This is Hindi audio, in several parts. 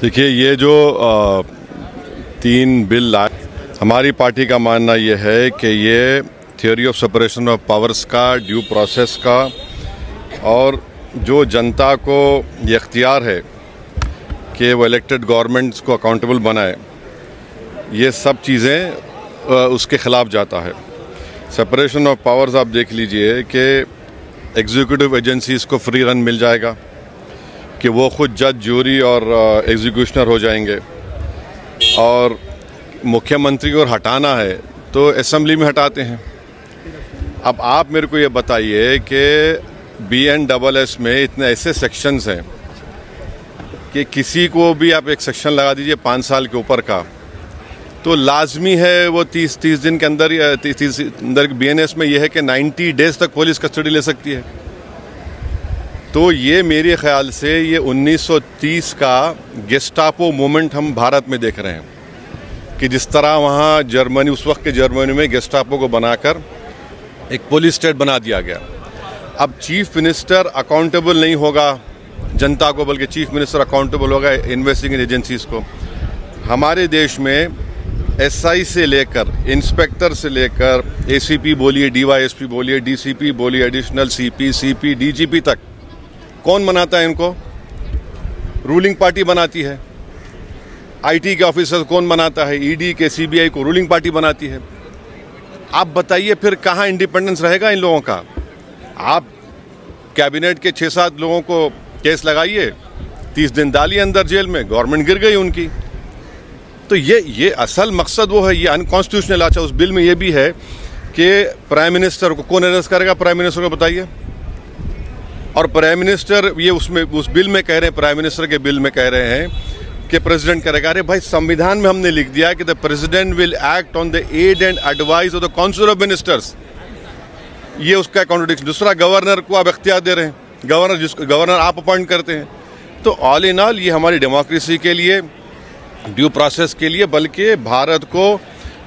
देखिए, ये जो 3 बिल लाए, हमारी पार्टी का मानना ये है कि ये theory of separation of powers का, ड्यू प्रोसेस का और जो जनता को ये इख्तियार है कि वो इलेक्टेड गवर्नमेंट्स को अकाउंटेबल बनाए, ये सब चीज़ें उसके ख़िलाफ़ जाता है। सेपरेशन ऑफ पावर्स आप देख लीजिए कि एग्जीक्यूटिव एजेंसीज़ को फ्री रन मिल जाएगा कि वो खुद जज, जूरी और एग्जीक्यूशनर हो जाएंगे, और मुख्यमंत्री को हटाना है तो असेंबली में हटाते हैं। अब आप मेरे को ये बताइए कि BNSS में इतने ऐसे सेक्शंस हैं कि किसी को भी आप एक सेक्शन लगा दीजिए 5 साल के ऊपर का, तो लाजमी है वो 30 दिन के अंदर, 30 अंदर BNS में ये है कि 90 डेज तक पुलिस कस्टडी ले सकती है। तो ये मेरे ख्याल से ये 1930 का गेस्टापो मूवमेंट हम भारत में देख रहे हैं कि जिस तरह वहाँ जर्मनी, उस वक्त के जर्मनी में गेस्टापो को बनाकर एक पुलिस स्टेट बना दिया गया। अब चीफ मिनिस्टर अकाउंटेबल नहीं होगा जनता को, बल्कि चीफ मिनिस्टर अकाउंटेबल होगा इन्वेस्टिगेटिंग एजेंसीज को। हमारे देश में SI से लेकर, इंस्पेक्टर से लेकर, ACP बोलिए, DYSP बोलिए, DCP बोलिए, एडिशनल CP, CP, DGP तक कौन बनाता है इनको? रूलिंग पार्टी बनाती है। IT के ऑफिसर कौन बनाता है? ED के, CBI को रूलिंग पार्टी बनाती है। आप बताइए फिर कहाँ इंडिपेंडेंस रहेगा इन लोगों का? आप कैबिनेट के 6-7 लोगों को केस लगाइए, 30 दिन डालिए अंदर जेल में, गवर्नमेंट गिर गई उनकी। तो ये असल मकसद वो है, ये अनकॉन्स्टिट्यूशनल। अच्छा, उस बिल में ये भी है कि प्राइम मिनिस्टर को कौन अरेस्ट करेगा? प्राइम मिनिस्टर को बताइए। और प्राइम मिनिस्टर, ये उसमें उस बिल में कह रहे हैं, प्राइम मिनिस्टर के बिल में कह रहे हैं कि प्रेसिडेंट करेगा। अरे भाई, संविधान में हमने लिख दिया कि the president will act on the aid and advice of the council of ministers. ये उसका कॉन्ट्रडिक्शन। दूसरा, गवर्नर को आप इख्तियार दे रहे हैं, गवर्नर आप अपॉइंट करते हैं। तो ऑल इन ऑल ये हमारी डेमोक्रेसी के लिए, ड्यू प्रोसेस के लिए, बल्कि भारत को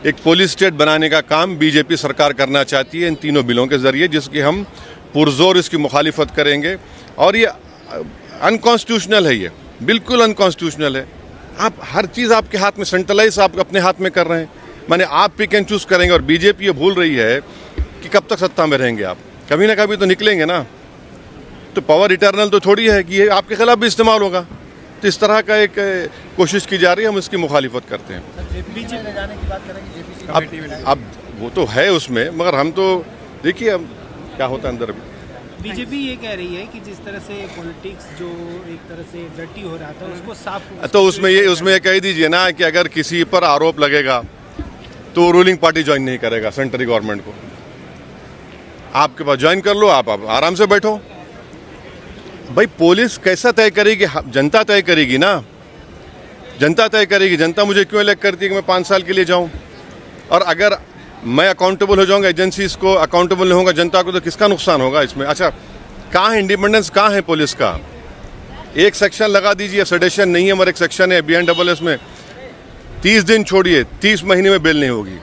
एक पुलिस स्टेट बनाने का काम बीजेपी सरकार करना चाहती है इन तीनों बिलों के जरिए, जिसकी हम पुरजोर इसकी मुखालिफत करेंगे। और ये अनकॉन्स्टिट्यूशनल है, ये बिल्कुल अनकॉन्स्टिट्यूशनल है। आप हर चीज़ आपके हाथ में, सेंट्रलाइज आप अपने हाथ में कर रहे हैं, माने आप पिक एंड चूज करेंगे। और बीजेपी ये भूल रही है कि कब तक सत्ता में रहेंगे आप, कभी ना कभी तो निकलेंगे ना। तो पावर इटर्नल तो थोड़ी है कि ये आपके खिलाफ भी इस्तेमाल होगा। तो इस तरह का एक कोशिश की जा रही है, हम इसकी मुखालिफत करते हैं। अब वो तो है उसमें, मगर हम तो देखिए अब क्या होता है अंदर। बीजेपी ये कह रही है कि जिस तरह से पॉलिटिक्स जो एक तरह से डर्टी हो रहा था उसको साफ, तो उसमें ये कह दीजिए ना कि अगर किसी पर आरोप लगेगा तो रूलिंग पार्टी ज्वाइन नहीं करेगा सेंट्रल गवर्नमेंट को। आपके पास ज्वाइन कर लो, आप आराम से बैठो। भाई, पुलिस कैसा तय करेगी? जनता तय करेगी ना, जनता तय करेगी। जनता मुझे क्यों इलेक्ट करती है कि मैं 5 साल के लिए जाऊं? और अगर मैं अकाउंटेबल हो जाऊंगा, एजेंसीज को अकाउंटेबल नहीं होगा जनता को, तो किसका नुकसान होगा इसमें? अच्छा, कहाँ है इंडिपेंडेंस, कहाँ है पुलिस का? एक सेक्शन लगा दीजिए, सेडेशन नहीं है, मगर एक सेक्शन है BNSS में 30 दिन छोड़िए, 30 महीने में बिल नहीं होगी।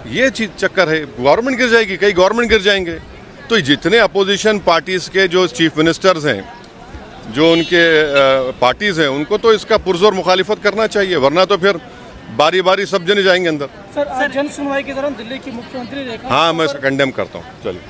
ये चीज चक्कर है, गवर्नमेंट गिर जाएगी, कई गवर्नमेंट गिर जाएंगे। तो जितने अपोजिशन पार्टीज के जो चीफ मिनिस्टर्स हैं, जो उनके पार्टीज हैं, उनको तो इसका पुरजोर मुखालिफत करना चाहिए, वरना तो फिर बारी बारी सब जने जाएंगे अंदर। सर, जन सुनवाई के दौरान दिल्ली की मुख्यमंत्री रेखा, हाँ, मैं इसका कंडेम करता हूँ। चलिए।